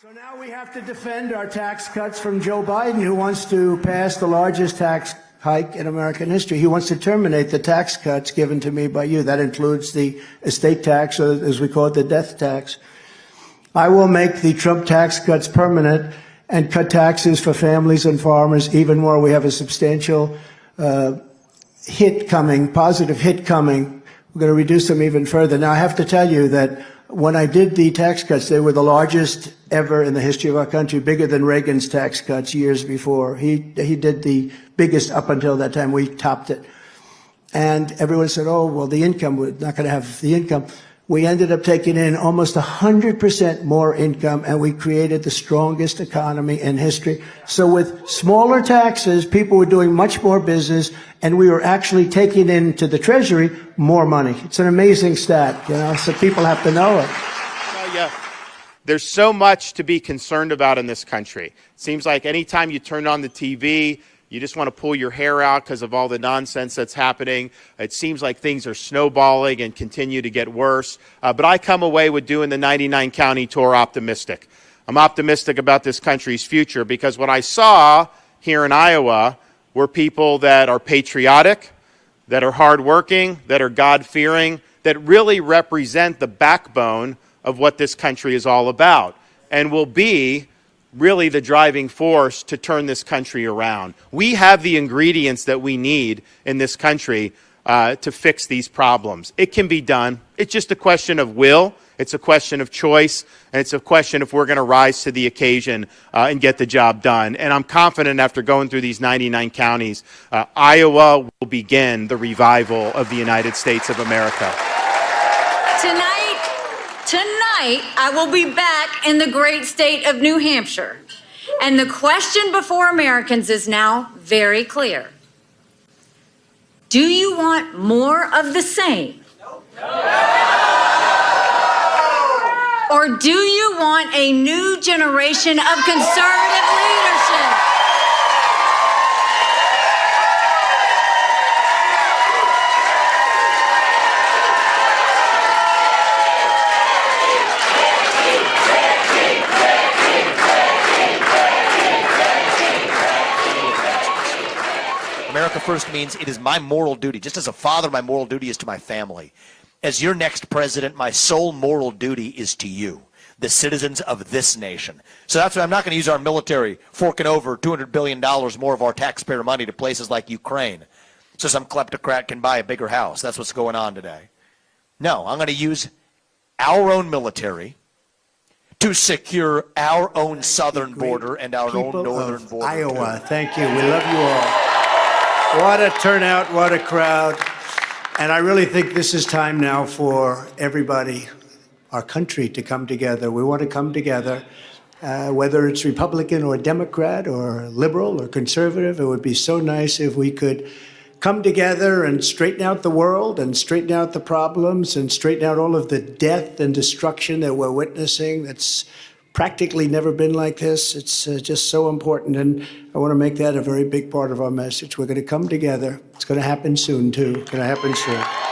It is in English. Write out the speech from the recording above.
So now we have to defend our tax cuts from Joe Biden, who wants to pass the largest tax hike in American history. He wants to terminate the tax cuts given to me by you. That includes the estate tax, or as we call it, the death tax. I will make the Trump tax cuts permanent and cut taxes for families and farmers even more. We have a substantial hit coming, positive hit coming. We're going to reduce them even further. Now, I have to tell you that when I did the tax cuts, they were the largest ever in the history of our country, bigger than Reagan's tax cuts years before. He did the biggest up until that time. We topped it. And everyone said, oh, well, the income, we're not going to have the income. We ended up taking in almost 100% more income, and we created the strongest economy in history. So with smaller taxes, people were doing much more business, and we were actually taking into the Treasury more money. It's an amazing stat, so people have to know it. Yeah. There's so much to be concerned about in this country. It seems like anytime you turn on the TV, you just want to pull your hair out because of all the nonsense that's happening. It seems like things are snowballing and continue to get worse. But I come away with doing the 99 county tour optimistic. I'm optimistic about this country's future because what I saw here in Iowa were people that are patriotic, that are hardworking, that are God-fearing, that really represent the backbone of what this country is all about and will be really the driving force to turn this country around. We have the ingredients that we need in this country to fix these problems. It can be done. It's just a question of will. It's a question of choice. And it's a question if we're going to rise to the occasion and get the job done. And I'm confident after going through these 99 counties, Iowa will begin the revival of the United States of America. Tonight, I will be back in the great state of New Hampshire. And the question before Americans is now very clear. Do you want more of the same? Or do you want a new generation of conservative leadership? America First means it is my moral duty. Just as a father, my moral duty is to my family. As your next president, my sole moral duty is to you, the citizens of this nation. So that's why I'm not going to use our military forking over $200 billion more of our taxpayer money to places like Ukraine so some kleptocrat can buy a bigger house. That's what's going on today. No, I'm going to use our own military to secure our own southern border and our own northern border. Iowa, thank you. We love you all. What a turnout, what a crowd. And I really think this is time now for everybody, our country, to come together. We want to come together, whether it's Republican or Democrat or liberal or conservative. It would be so nice if we could come together and straighten out the world and straighten out the problems and straighten out all of the death and destruction that we're witnessing. That's practically never been like this. It's just so important, and I want to make that a very big part of our message. We're going to come together. It's going to happen soon, too. It's going to happen soon.